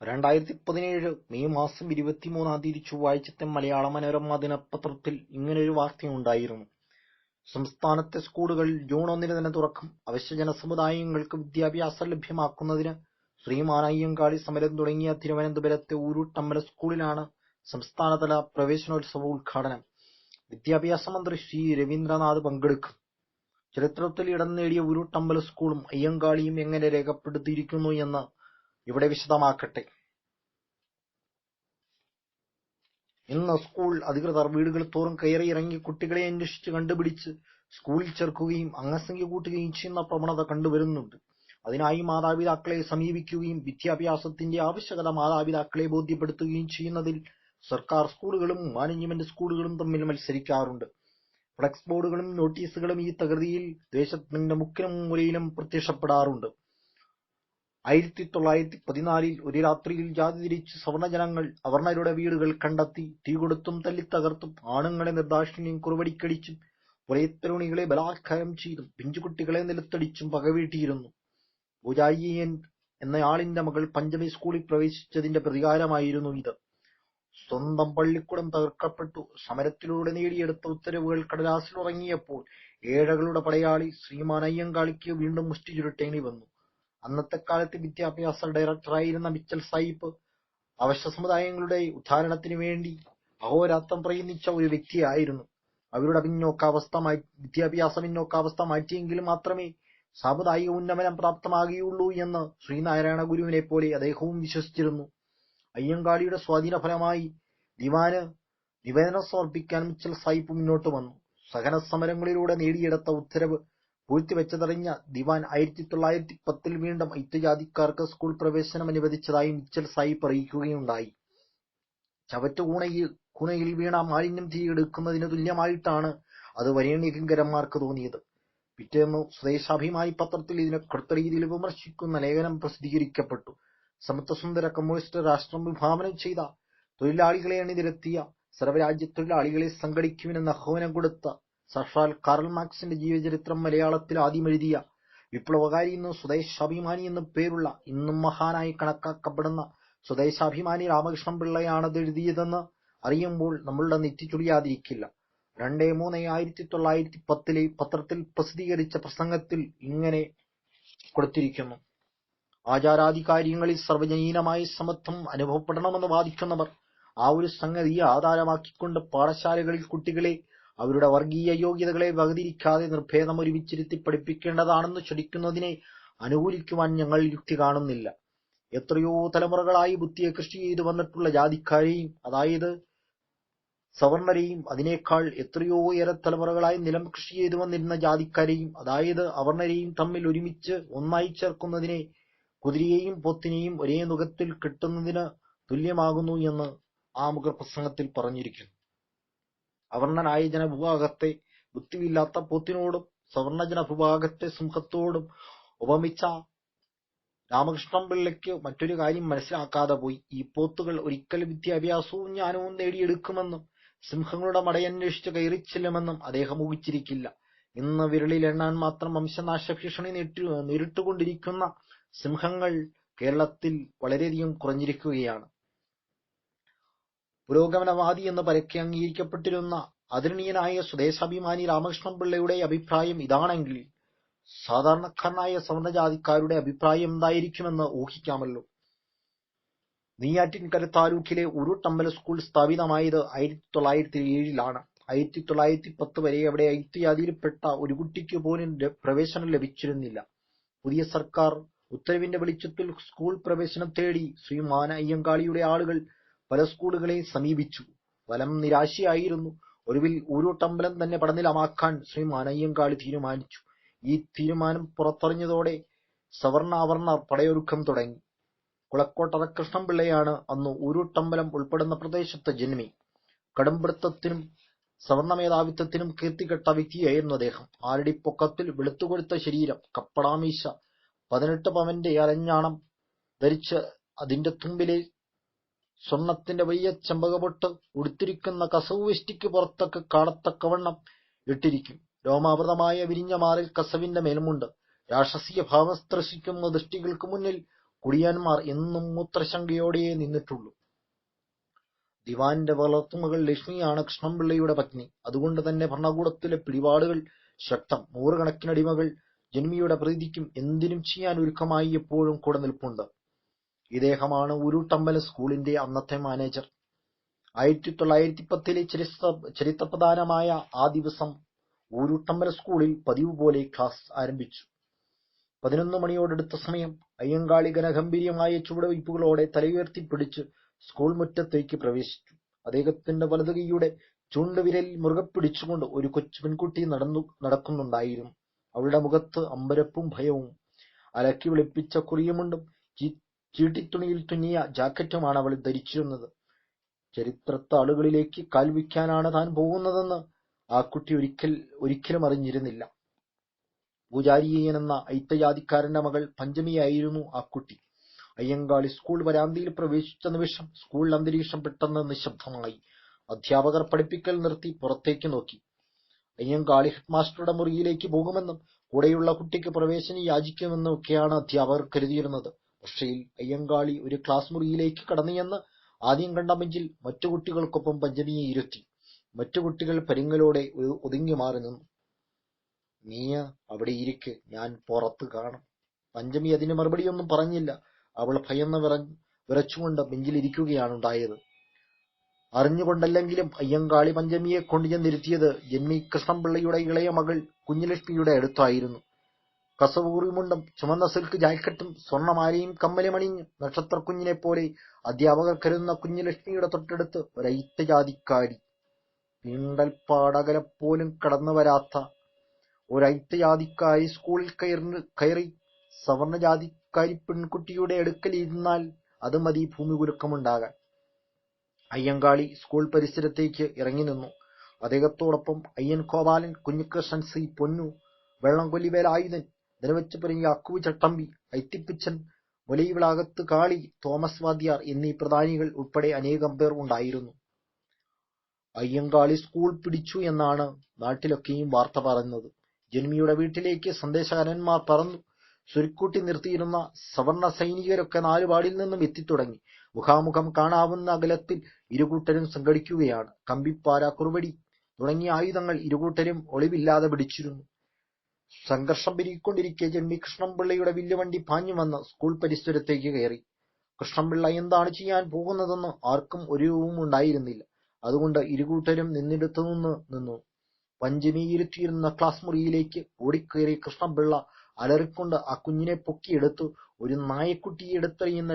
2017 May മാസം 23-ാം തീയതി ചൊവ്വാഴ്ചത്തെ മലയാള മനോരമ ദിനപത്രത്തിൽ ഇങ്ങനെയൊരു വാർത്തയുണ്ടായിരുന്നു. സംസ്ഥാനത്തെ സ്കൂളുകൾ ജൂൺ 1-ന് തന്നെ തുറക്കും. അവശ്യ ജനസമുദായങ്ങൾക്ക് വിദ്യാഭ്യാസം ലഭ്യമാക്കുന്നതിന് ശ്രീമാൻ അയ്യങ്കാളി സമരം തുടങ്ങിയ തിരുവനന്തപുരത്തെ ഊരൂട്ടമ്പലം സ്കൂളിലാണ് സംസ്ഥാനതല പ്രവേശനോത്സവ ഉദ്ഘാടനം. വിദ്യാഭ്യാസ മന്ത്രി ശ്രീ രവീന്ദ്രനാഥ് പങ്കെടുക്കും. ചരിത്രത്തിൽ ഇടം നേടിയ ഊരൂട്ടമ്പലം സ്കൂളും അയ്യങ്കാളിയും എങ്ങനെ രേഖപ്പെടുത്തിയിരിക്കുന്നു എന്ന് ഇവിടെ വിശദമാക്കട്ടെ. ഇന്ന് സ്കൂൾ അധികൃതർ വീടുകൾ തോറും കയറിയിറങ്ങി കുട്ടികളെ അന്വേഷിച്ച് കണ്ടുപിടിച്ച് സ്കൂളിൽ ചേർക്കുകയും അംഗസംഖ്യ കൂട്ടുകയും ചെയ്യുന്ന പ്രവണത കണ്ടുവരുന്നുണ്ട്. അതിനായി മാതാപിതാക്കളെ സമീപിക്കുകയും വിദ്യാഭ്യാസത്തിന്റെ ആവശ്യകത മാതാപിതാക്കളെ ബോധ്യപ്പെടുത്തുകയും ചെയ്യുന്നതിൽ സർക്കാർ സ്കൂളുകളും മാനേജ്മെന്റ് സ്കൂളുകളും തമ്മിൽ മത്സരിക്കാറുണ്ട്. ഫ്ലക്സ് ബോർഡുകളും നോട്ടീസുകളും ഈ തകൃതിയിൽ ദേശത്തിന്റെ മുക്കിലും മൂലയിലും പ്രത്യക്ഷപ്പെടാറുണ്ട്. 1914-ൽ ഒരു രാത്രിയിൽ ജാതി തിരിച്ച് സവർണജനങ്ങൾ അവർണരുടെ വീടുകൾ കണ്ടെത്തി തീകൊടുത്തും തല്ലിത്തകർത്തും ആണുങ്ങളെ നിർദാക്ഷിണ്യം കുറുവടിക്കടിച്ചും പുലയത്തരുണികളെ ബലാത്കാരം ചെയ്തും പിഞ്ചുകുട്ടികളെ നിലത്തടിച്ചും പകവീട്ടിയിരുന്നു. പൂജാരിയൻ എന്നയാളിന്റെ മകൾ പഞ്ചമി സ്കൂളിൽ പ്രവേശിച്ചതിന്റെ പ്രതികാരമായിരുന്നു ഇത്. സ്വന്തം പള്ളിക്കൂടം തകർക്കപ്പെട്ടു. സമരത്തിലൂടെ നേടിയെടുത്ത ഉത്തരവുകൾ കടലാസിൽ ഉറങ്ങിയപ്പോൾ ഏഴകളുടെ പടയാളി ശ്രീമാൻ അയ്യങ്കാളിക്ക് വീണ്ടും മുഷ്ടി ചുരുട്ടേണ്ടി വന്നു. അന്നത്തെ കാലത്ത് വിദ്യാഭ്യാസ ഡയറക്ടറായിരുന്ന മിച്ചൽ സാഹിബ് അവശ്യ സമുദായങ്ങളുടെ ഉദ്ധാരണത്തിനു വേണ്ടി അഹോരാത്രം പ്രയത്നിച്ച ഒരു വ്യക്തിയായിരുന്നു. അവരുടെ വിദ്യാഭ്യാസ പിന്നോക്കാവസ്ഥ മാറ്റിയെങ്കിൽ മാത്രമേ സാമുദായിക ഉന്നമനം പ്രാപ്തമാകുകയുള്ളൂ എന്ന് ശ്രീനാരായണ ഗുരുവിനെ പോലെ അദ്ദേഹവും വിശ്വസിച്ചിരുന്നു. അയ്യങ്കാളിയുടെ സ്വാധീനഫലമായി ദിവാന് നിവേദനം സമർപ്പിക്കാൻ മിച്ചൽ സാഹിബ് മുന്നോട്ട് വന്നു. സഹന സമരങ്ങളിലൂടെ നേടിയെടുത്ത ഉത്തരവ് പൂഴ്ത്തിവെച്ചതറിഞ്ഞ ദിവാൻ 1910-ൽ വീണ്ടും ഐത്യജാതിക്കാർക്ക് സ്കൂൾ പ്രവേശനം അനുവദിച്ചതായി മിച്ചൽ സാഹിബ് അറിയിക്കുകയുണ്ടായി. ചവറ്റുകൂനയിൽ വീണ മാലിന്യം തിരികെടുക്കുന്നതിന് തുല്യമായിട്ടാണ് അത് വരേണ്യകിങ്കരന്മാർക്ക് തോന്നിയത്. പിറ്റേന്ന് സ്വദേശാഭിമാനി പത്രത്തിൽ ഇതിനെ കടുത്ത രീതിയിൽ വിമർശിക്കുന്ന ലേഖനം പ്രസിദ്ധീകരിക്കപ്പെട്ടു. സമത്വസുന്ദര കമ്മ്യൂണിസ്റ്റ് രാഷ്ട്രം വിഭാവനം ചെയ്ത, തൊഴിലാളികളെ അണിനിരത്തിയ, സർവ്വരാജ്യ തൊഴിലാളികളെ സംഘടിക്കുവിനെന്ന് ആഹ്വാനം കൊടുത്ത സാക്ഷാൽ കാറൽ മാർക്സിന്റെ ജീവചരിത്രം മലയാളത്തിൽ ആദ്യമെഴുതിയ വിപ്ലവകാരി എന്നും സ്വദേശാഭിമാനി എന്നും പേരുള്ള ഇന്നും മഹാനായി കണക്കാക്കപ്പെടുന്ന സ്വദേശാഭിമാനി രാമകൃഷ്ണൻ പിള്ളയാണത് എഴുതിയതെന്ന് അറിയുമ്പോൾ നമ്മളുടെ നെറ്റി ചുളിയാതിരിക്കില്ല. 2-3-1910 പത്രത്തിൽ പ്രസിദ്ധീകരിച്ച പ്രസംഗത്തിൽ ഇങ്ങനെ കൊടുത്തിരിക്കുന്നു. ആചാരാധികാര്യങ്ങളിൽ സർവ്വജനീനമായ സമത്വം അനുഭവപ്പെടണമെന്ന് വാദിക്കുന്നവർ ആ ഒരു സംഗതിയെ ആധാരമാക്കിക്കൊണ്ട് പാഠശാലകളിൽ കുട്ടികളെ അവരുടെ വർഗീയ യോഗ്യതകളെ വകതിരിക്കാതെ നിർഭേദം ഒരുമിച്ചിരുത്തി പഠിപ്പിക്കേണ്ടതാണെന്ന് ശഠിക്കുന്നതിനെ അനുകൂലിക്കുവാൻ ഞങ്ങൾ യുക്തി കാണുന്നില്ല. എത്രയോ തലമുറകളായി ബുദ്ധിയെ കൃഷി ചെയ്തു വന്നിട്ടുള്ള ജാതിക്കാരെയും, അതായത് സവർണരെയും, അതിനേക്കാൾ എത്രയോ ഏറെ തലമുറകളായി നിലം കൃഷി ചെയ്തു വന്നിരുന്ന ജാതിക്കാരെയും, അതായത് അവർണരെയും തമ്മിൽ ഒരുമിച്ച് ഒന്നായി ചേർക്കുന്നതിനെ കുതിരയെയും പോത്തിനെയും ഒരേ നുകത്തിൽ കെട്ടുന്നതിന് തുല്യമാകുന്നു എന്ന് ആ മുഖപ്രസംഗത്തിൽ പറഞ്ഞിരിക്കുന്നു. അവർണനായ ജനവിഭാഗത്തെ ബുദ്ധിയില്ലാത്ത പോത്തിനോടും സവർണ ജനവിഭാഗത്തെ സിംഹത്തോടും ഉപമിച്ച രാമകൃഷ്ണൻ പിള്ളയ്ക്ക് മറ്റൊരു കാര്യം മനസ്സിലാക്കാതെ പോയി. ഈ പോത്തുകൾ ഒരിക്കൽ വിദ്യാഭ്യാസവും ജ്ഞാനവും നേടിയെടുക്കുമെന്നും സിംഹങ്ങളുടെ മടയന്വേഷിച്ച് കയറിച്ചെല്ലുമെന്നും അദ്ദേഹം ഊഹിച്ചിരിക്കില്ല. ഇന്ന് വിരലിൽ എണ്ണാൻ മാത്രം വംശനാശ ഭീഷണി നേരിട്ടുകൊണ്ടിരിക്കുന്ന സിംഹങ്ങൾ കേരളത്തിൽ വളരെയധികം കുറഞ്ഞിരിക്കുകയാണ്. പുരോഗമനവാദി എന്ന് പരക്കെ അംഗീകരിക്കപ്പെട്ടിരുന്ന ആദരണീയനായ സ്വദേശാഭിമാനി രാമകൃഷ്ണൻ പിള്ളയുടെ അഭിപ്രായം ഇതാണെങ്കിൽ സാധാരണക്കാരനായ സവർണജാതിക്കാരുടെ അഭിപ്രായം എന്തായിരിക്കുമെന്ന് ഊഹിക്കാമല്ലോ. നെയ്യാറ്റിൻകര താലൂക്കിലെ ഊരൂട്ടമ്പലം സ്കൂൾ സ്ഥാപിതമായത് 1907-ലാണ്. 1910 വരെ അവിടെ ഐത്യജാതിയിൽപ്പെട്ട ഒരു കുട്ടിക്ക് പോലും പ്രവേശനം ലഭിച്ചിരുന്നില്ല. പുതിയ സർക്കാർ ഉത്തരവിന്റെ വെളിച്ചത്തിൽ സ്കൂൾ പ്രവേശനം തേടി ശ്രീമാൻ അയ്യങ്കാളിയുടെ ആളുകൾ പല സ്കൂളുകളെയും സമീപിച്ചു. ഫലം നിരാശയായിരുന്നു. ഒടുവിൽ ഊരൂട്ടമ്പലം തന്നെ പടനിലമാക്കാൻ ശ്രീമാൻ അയ്യങ്കാളി തീരുമാനിച്ചു. ഈ തീരുമാനം പുറത്തറിഞ്ഞതോടെ സവർണ അവർണർ പടയൊരുക്കം തുടങ്ങി. കുളക്കോട്ടറ കൃഷ്ണൻപിള്ളയാണ് അന്ന് ഊരൂട്ടമ്പലം ഉൾപ്പെടുന്ന പ്രദേശത്ത് ജന്മി. കടുംപിടുത്തത്തിനും സവർണ മേധാവിത്വത്തിനും കീർത്തികെട്ട വ്യക്തിയായിരുന്നു അദ്ദേഹം. ആരടിപ്പൊക്കത്തിൽ വെളുത്തുകൊടുത്ത ശരീരം, കപ്പടാമീശ, 18 പവന്റെ അരഞ്ഞാണം ധരിച്ച് അതിന്റെ തുമ്പിലെ സ്വർണത്തിന്റെ വലിയ ചെമ്പകപൊട്ട് ഉടുത്തിരിക്കുന്ന കസവ് വെഷ്ടിക്ക് പുറത്തൊക്കെ കാണത്തക്കവണ്ണം ഇട്ടിരിക്കും. രോമാവൃതമായ വിരിഞ്ഞ മാറിൽ കസവിന്റെ മേൽമുണ്ട്. രാക്ഷസീയ ഭാവം സ്പർശിക്കുന്ന ദൃഷ്ടികൾക്ക് മുന്നിൽ കുടിയാന്മാർ എന്നും മൂത്രശങ്കയോടെയേ നിന്നിട്ടുള്ളൂ. ദിവാന്റെ വളർത്തുമകൾ ലക്ഷ്മിയാണ് കൃഷ്ണൻപിള്ളയുടെ പത്നി. അതുകൊണ്ട് തന്നെ ഭരണകൂടത്തിലെ പിടിപാടുകൾ ശക്തം. 100 കണക്കിനടിമകൾ ജന്മിയുടെ പ്രീതിക്കും എന്തിനും ചെയ്യാൻ ഒരുക്കമായി എപ്പോഴും കൂടെ നിൽപ്പുണ്ട്. ഇദ്ദേഹമാണ് ഉരുട്ടമ്പലം സ്കൂളിന്റെ അന്നത്തെ മാനേജർ. 1910-ലെ ചരിത്രപ്രധാനമായ ആ ദിവസം ഊരുട്ടമ്പലം സ്കൂളിൽ പതിവ് പോലെ ക്ലാസ് ആരംഭിച്ചു. 11 മണിയോടടുത്ത സമയം അയ്യങ്കാളി ഘനഗംഭീര്യമായ ചുവടുവയ്പ്പുകളോടെ തലയുയർത്തിപ്പിടിച്ച് സ്കൂൾ മുറ്റത്തേക്ക് പ്രവേശിച്ചു. അദ്ദേഹത്തിന്റെ വലതുകൈയുടെ ചൂണ്ടുവിരലിൽ മുറുകെ പിടിച്ചുകൊണ്ട് ഒരു കൊച്ചു പെൺകുട്ടി നടക്കുന്നുണ്ടായിരുന്നു. അവളുടെ മുഖത്ത് അമ്പരപ്പും ഭയവും. അലക്കി വെളുപ്പിച്ച കുറിയമുണ്ടും ചീട്ടിത്തുണിയിൽ തുന്നിയ ജാക്കറ്റുമാണ് അവൾ ധരിച്ചിരുന്നത്. ചരിത്രത്താളുകളിലേക്ക് കാൽ വയ്ക്കാനാണ് താൻ പോകുന്നതെന്ന് ആ കുട്ടി ഒരിക്കലും അറിഞ്ഞിരുന്നില്ല. പൂജാരിയയ്യൻ എന്ന അയിത്തജാതിക്കാരന്റെ മകൾ പഞ്ചമിയായിരുന്നു ആ കുട്ടി. അയ്യങ്കാളി സ്കൂൾ വരാന്തയിൽ പ്രവേശിച്ച നിമിഷം സ്കൂൾ അന്തരീക്ഷം പെട്ടെന്ന് നിശബ്ദമായി. അധ്യാപകർ പഠിപ്പിക്കൽ നിർത്തി പുറത്തേക്ക് നോക്കി. അയ്യങ്കാളി ഹെഡ്മാസ്റ്ററുടെ മുറിയിലേക്ക് പോകുമെന്നും കൂടെയുള്ള കുട്ടിക്ക് പ്രവേശനം യാചിക്കുമെന്നും ഒക്കെയാണ് അധ്യാപകർ കരുതിയിരുന്നത്. പക്ഷേ അയ്യങ്കാളി ഒരു ക്ലാസ് മുറിയിലേക്ക് കടന്നുചെന്ന് ആദ്യം കണ്ട ബെഞ്ചിൽ മറ്റു കുട്ടികൾക്കൊപ്പം പഞ്ചമിയെ ഇരുത്തി. മറ്റു കുട്ടികൾ പരിങ്ങലോടെ ഒതുങ്ങി മാറി നിന്നു. "നീ അവിടെ ഇരിക്ക്, ഞാൻ പുറത്ത് കാണും." പഞ്ചമി അതിന് മറുപടിയൊന്നും പറഞ്ഞില്ല. അവൾ ഭയന്ന് വിറച്ചുകൊണ്ട് ബെഞ്ചിലിരിക്കുകയാണുണ്ടായത്. അറിഞ്ഞുകൊണ്ടല്ലെങ്കിലും അയ്യങ്കാളി പഞ്ചമിയെ കൊണ്ടുചെന്നിരുത്തിയത് ജന്മി കൃഷ്ണൻപിള്ളയുടെ ഇളയ മകൾ കുഞ്ഞുലക്ഷ്മിയുടെ അടുത്തായിരുന്നു. കസവൂറിമുണ്ടും ചുമന്ന സിൽക്ക് ജാക്കറ്റും സ്വർണമാലയും കമ്മലുമണിഞ്ഞ് നക്ഷത്രക്കുഞ്ഞിനെപ്പോലെ അധ്യാപകർ കരുതുന്ന കുഞ്ഞുലക്ഷ്മിയുടെ തൊട്ടടുത്ത് ഒരയിത്തജാതിക്കാരി, തീണ്ടൽപ്പാടകലപ്പോലും കടന്നു വരാത്ത ഒരയിത്തജാതിക്കാരി സ്കൂളിൽ കയറി സവർണജാതിക്കാരി പെൺകുട്ടിയുടെ അടുക്കൽ ഇരുന്നാൽ അത് മതി ഭൂമികുലുക്കമുണ്ടാകാൻ. അയ്യങ്കാളി സ്കൂൾ പരിസരത്തേക്ക് ഇറങ്ങി നിന്നു. അദ്ദേഹത്തോടൊപ്പം അയ്യൻ ഗോപാലൻ, കുഞ്ഞികൃഷ്ണൻ, സി പൊന്നു, വെള്ളംകൊല്ലി വേലായുധൻ, ധനവച്ചപുരം യാക്കൂ ചട്ടമ്പി, ഐത്തിപ്പിച്ചൻ, മുലയിവിളാകത്ത് കാളി, തോമസ് വാദ്യാർ എന്നീ പ്രധാനികൾ ഉൾപ്പെടെ അനേകം പേർ ഉണ്ടായിരുന്നു. അയ്യങ്കാളി സ്കൂൾ പിടിച്ചു എന്നാണ് നാട്ടിലൊക്കെയും വാർത്ത പറയുന്നത്. ജന്മിയുടെ വീട്ടിലേക്ക് സന്ദേശകാരന്മാർ പറന്നു. സ്വരുക്കൂട്ടി നിർത്തിയിരുന്ന സവർണ സൈനികരൊക്കെ നാലുപാടിൽ നിന്നും എത്തിത്തുടങ്ങി. മുഖാമുഖം കാണാവുന്ന അകലത്തിൽ ഇരുകൂട്ടരും സംഘടിക്കുകയാണ്. കമ്പിപ്പാര, കുറുവടി തുടങ്ങിയ ആയുധങ്ങൾ ഇരുകൂട്ടരും ഒളിവില്ലാതെ പിടിച്ചിരുന്നു. സംഘർഷം പെരുകിക്കൊണ്ടിരിക്കെ ജന്മി കൃഷ്ണൻപിള്ളയുടെ വില്ലുവണ്ടി പാഞ്ഞു വന്ന് സ്കൂൾ പരിസരത്തേക്ക് കയറി. കൃഷ്ണൻപിള്ള എന്താണ് ചെയ്യാൻ പോകുന്നതെന്ന് ആർക്കും ഒരു രൂപവും ഉണ്ടായിരുന്നില്ല. അതുകൊണ്ട് ഇരുകൂട്ടരും നിന്നിടത്തു നിന്നു. പഞ്ചമി ഇരുത്തിയിരുന്ന ക്ലാസ് മുറിയിലേക്ക് ഓടിക്കയറി കൃഷ്ണൻപിള്ള അലറിക്കൊണ്ട് ആ കുഞ്ഞിനെ പൊക്കിയെടുത്തു ഒരു നായക്കുട്ടിയെ എടുത്തെറിയുന്ന